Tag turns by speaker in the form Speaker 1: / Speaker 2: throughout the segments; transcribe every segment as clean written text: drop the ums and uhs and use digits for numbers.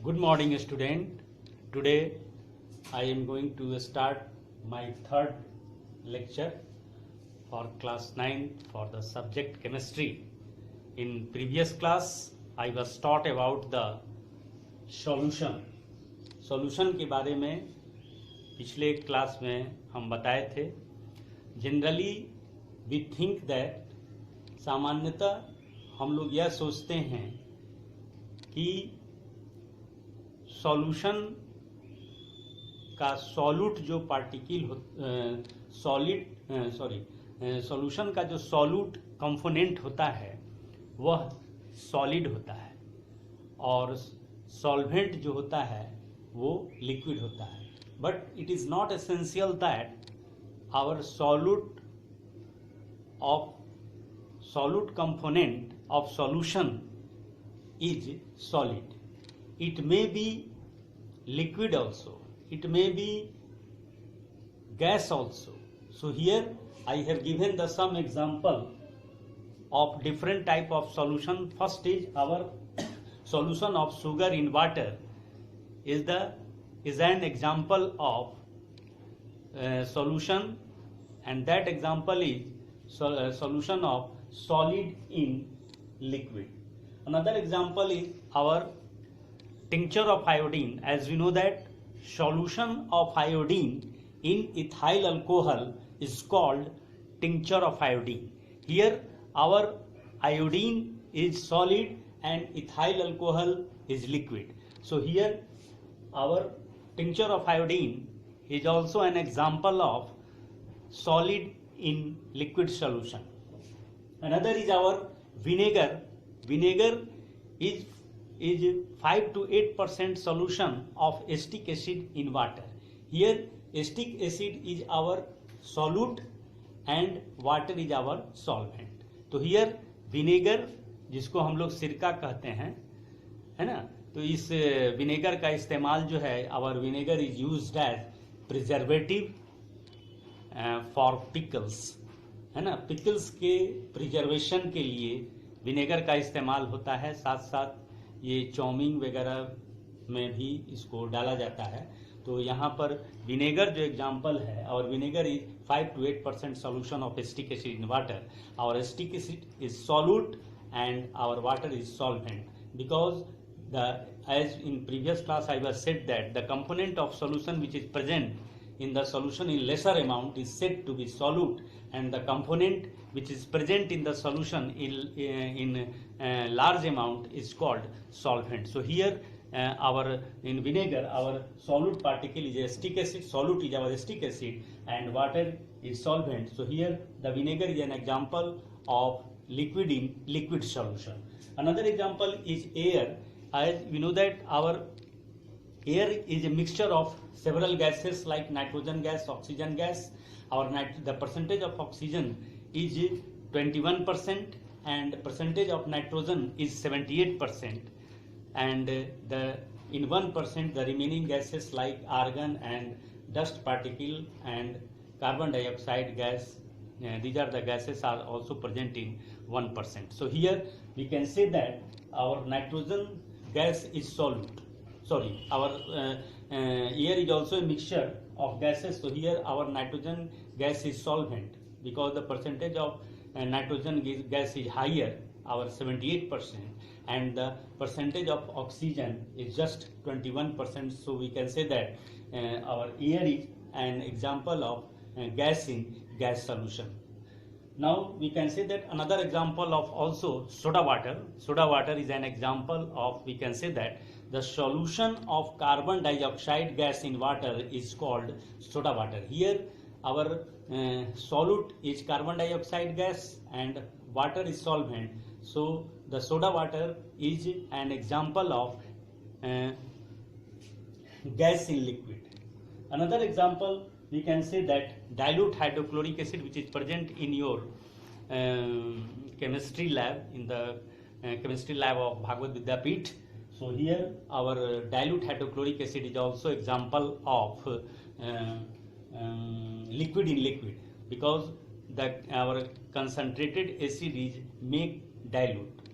Speaker 1: Good morning, student. Today I am going to start my third lecture for class 9 for the subject chemistry. In previous class I was taught about the solution. Solution के बारे में पिछले class में हम बताए थे. Generally we think that सामान्यतः हम लोग यह सोचते हैं कि सॉल्यूशन का सॉल्यूट जो पार्टिकल सॉल्यूशन का जो सॉल्यूट कंपोनेंट होता है वह सॉलिड होता है और सॉल्वेंट जो होता है वो लिक्विड होता है. But it is not essential that our solute component of solution is solid. It may be liquid also, it may be gas also. So here I have given the some example of different type of solution. First is our solution of sugar in water is an example of solution, and that example is solution of solid in liquid. Another example is our tincture of iodine. As we know that solution of iodine in ethyl alcohol is called tincture of iodine. Here our iodine is solid and ethyl alcohol is liquid. So here our tincture of iodine is also an example of solid in liquid solution. Another is our vinegar. Vinegar is 5 to 8% solution of acetic acid in water. Here acetic acid is our solute and water is our solvent. तो here vinegar जिसको हम लोग सिरका कहते हैं, है ना, तो इस विनेगर का इस्तेमाल जो है, our vinegar is used as preservative for pickles, है ना. पिकल्स के प्रिजर्वेशन के लिए विनेगर का इस्तेमाल होता है. साथ साथ ये चाउमीन वगैरह में भी इसको डाला जाता है. तो यहाँ पर विनेगर जो एग्जांपल है, और vinegar is 5 to 8% solution of acetic acid in water. Our acetic acid is solute and our water is solvent, because as in previous class I was said that the component of solution which is present in the solution in lesser amount is said to be solute, and the component which is present in the solution in large amount is called solvent. So here in vinegar our solute particle is acetic acid, solute is our acetic acid, and water is solvent. So here the vinegar is an example of liquid in liquid solution. Another example is air. As we know that our air is a mixture of several gases like nitrogen gas, oxygen gas. The percentage of oxygen is 21% and percentage of nitrogen is 78%, and in 1% the remaining gases like argon and dust particle and carbon dioxide gas, these are the gases are also present in 1%. So here we can say that our nitrogen gas is solute. Sorry, our air is also a mixture of gases. So here our nitrogen gas is solvent, because the percentage of nitrogen gas is higher, our 78%, and the percentage of oxygen is just 21%. So we can say that our air is an example of gas in gas solution. Now we can say that another example of also soda water. Soda water is an example of, we can say that the solution of carbon dioxide gas in water is called soda water. Here our solute is carbon dioxide gas and water is solvent. So the soda water is an example of gas in liquid. Another example, we can say that dilute hydrochloric acid, which is present in your chemistry lab, in the chemistry lab of Bhagavad Vidyapeeth. So here our dilute hydrochloric acid is also example of liquid in liquid, because our concentrated acid is make dilute.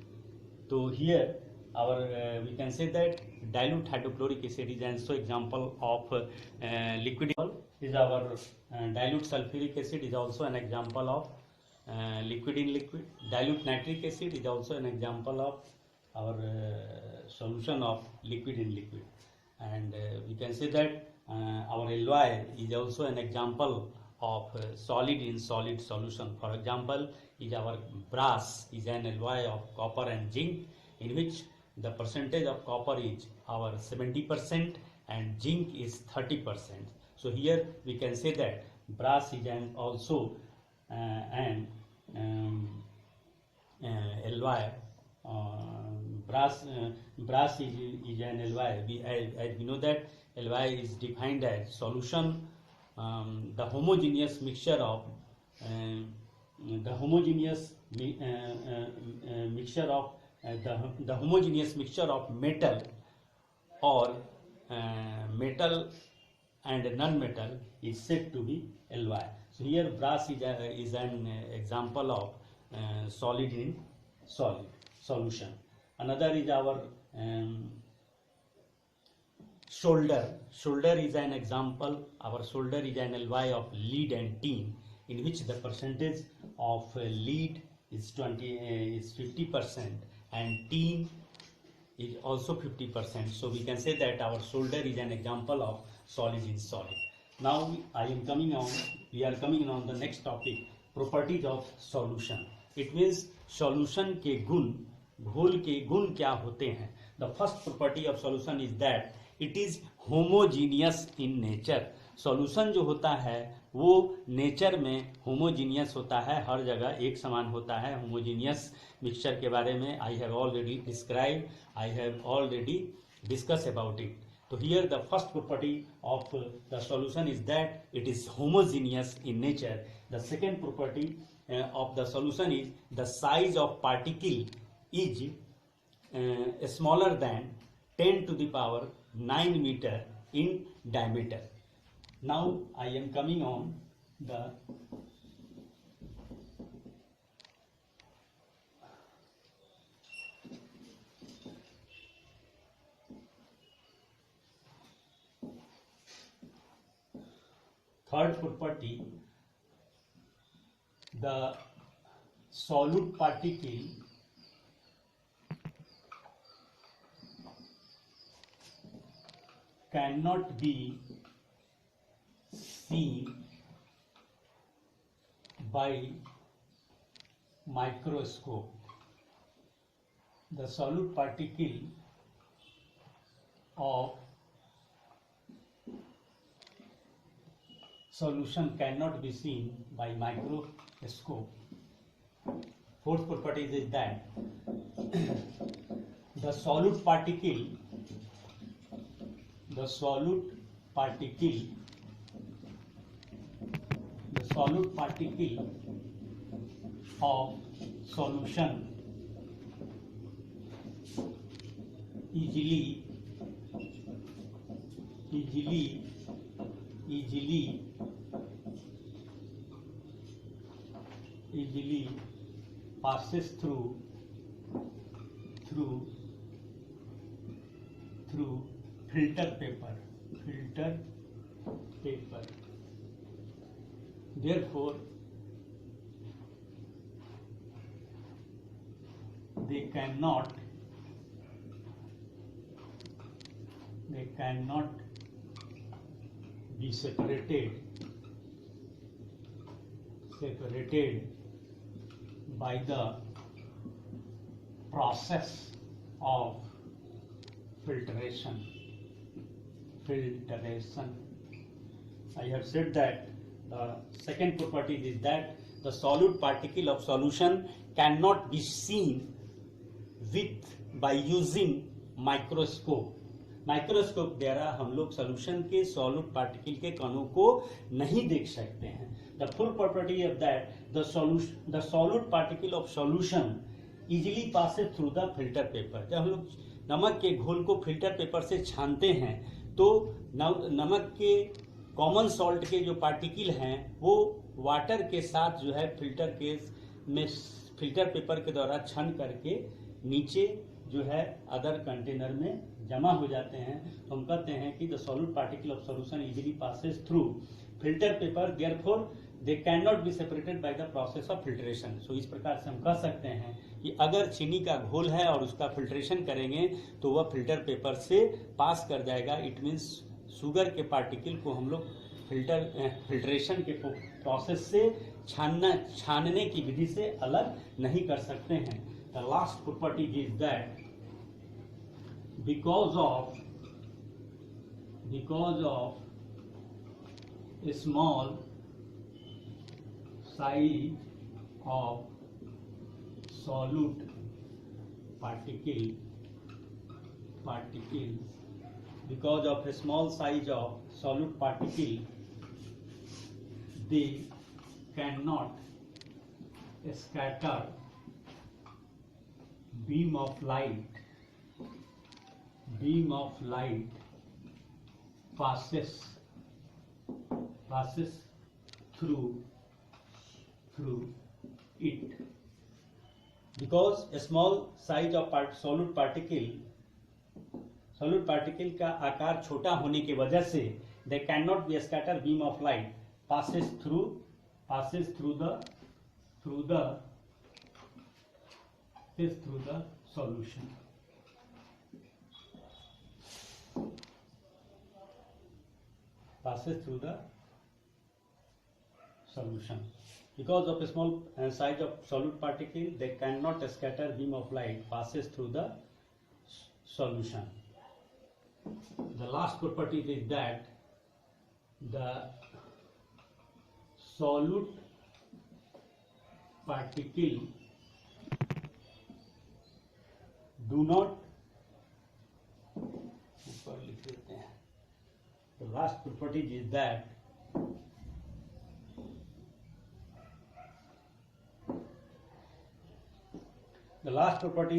Speaker 1: So here we can say that dilute hydrochloric acid is also example of liquid. Is our dilute sulfuric acid is also an example of liquid in liquid. Dilute nitric acid is also an example of our solution of liquid in liquid. And we can say that our LY is also an example of solid in solid solution. For example, is our brass is an LY of copper and zinc, in which the percentage of copper is our 70% and zinc is 30%. So here we can say that brass is an also an LY. Brass is an LY. As we know that LY is defined as solution, the homogeneous mixture of the homogeneous mixture of metal or metal and non-metal is said to be LY. So here brass is an example of solid in solid solution. Another is our solder. Solder is an example. Our solder is an LY of lead and tin, in which the percentage of lead is 50% and tin is also 50%. So we can say that our solder is an example of solid in solid. Now we are coming on the next topic, properties of solution. It means solution के गुण, घोल के गुण क्या होते हैं. The first property of solution is that it is homogeneous in nature. Solution जो होता है वो नेचर में होमोजीनियस होता है, हर जगह एक समान होता है. होमोजीनियस मिक्सचर के बारे में I have already describe, I have already discuss about it. तो here the first property of the solution is that it is homogeneous in nature. The second property of the solution is the size of particle is smaller than 10 to the power 9 meter in diameter. Now I am coming on the third property. The solute particle cannot be seen by microscope. The solute particle of solution cannot be seen by microscope. Fourth property is that the solute particle of solution easily passes through filter paper. Therefore they cannot be separated by the process of filtration. I have said that the second property is that the solute particle of solution cannot be seen by using microscope. Microscope द्वारा हम लोग solution के solute particle के कणों को नहीं देख सकते हैं. The full property of that the solute particle of solution easily passes through the filter paper. जब हम लोग नमक के घोल को फिल्टर पेपर से छानते हैं तो नमक के कॉमन सॉल्ट के जो पार्टिकल हैं वो वाटर के साथ जो है फिल्टर पेपर के द्वारा छन करके नीचे जो है अदर कंटेनर में जमा हो जाते हैं, तो हम कहते हैं कि the solute particle of solution easily passes through filter paper, therefore they can not be separated by the process of filtration. So इस प्रकार से हम कह सकते हैं कि अगर चीनी का घोल है और उसका फिल्ट्रेशन करेंगे तो वह फिल्टर पेपर से पास कर जाएगा। इट मीन्स शुगर के पार्टिकल को हम लोग फिल्ट्रेशन के प्रोसेस से छानने की विधि से अलग नहीं कर सकते हैं। The last property is that because of small size of solute particles, because of a small size of solute particle, they cannot scatter beam of light passes through it, because a small size of solute particle का आकार छोटा होने की वजह से they cannot be scatter beam of light passes through the solution. Passes through the solution. Because of a small size of solute particle, they cannot scatter beam of light passes through the solution. The last property is that the solute particle do not, the last property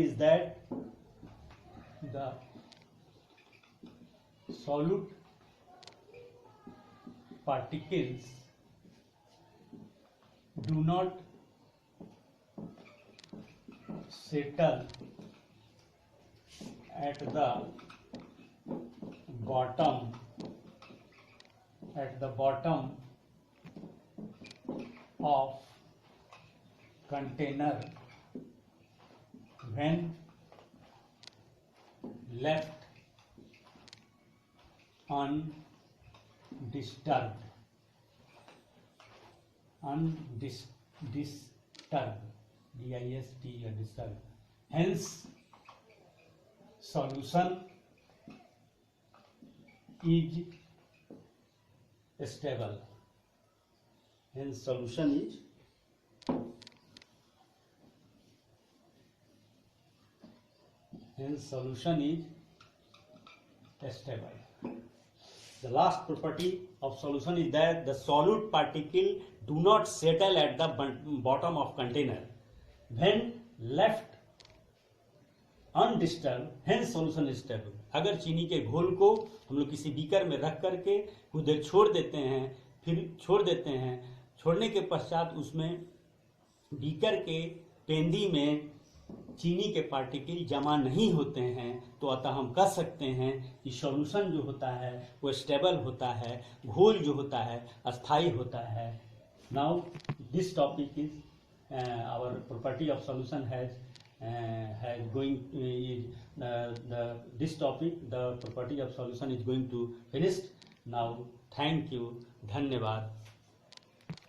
Speaker 1: is that the solute particles do not settle at the bottom of container when left undisturbed, disturbed. Hence, solution is stable. Hence, solution is stable. The last property of solution is that the solute particle do not settle at the bottom of container when left undisturbed. Hence solution is stable. अगर चीनी के घोल को हम लोग किसी beaker में रख करके कुछ देर छोड़ देते हैं, छोड़ने के पश्चात उसमें बीकर के पेंदी में चीनी के पार्टिकल जमा नहीं होते हैं, तो अतः हम कह सकते हैं कि सॉल्यूशन जो होता है वो स्टेबल होता है, घोल जो होता है अस्थाई होता है. Now this topic is our property of solution has going this topic, the property of solution is going to finish now. Thank you. धन्यवाद.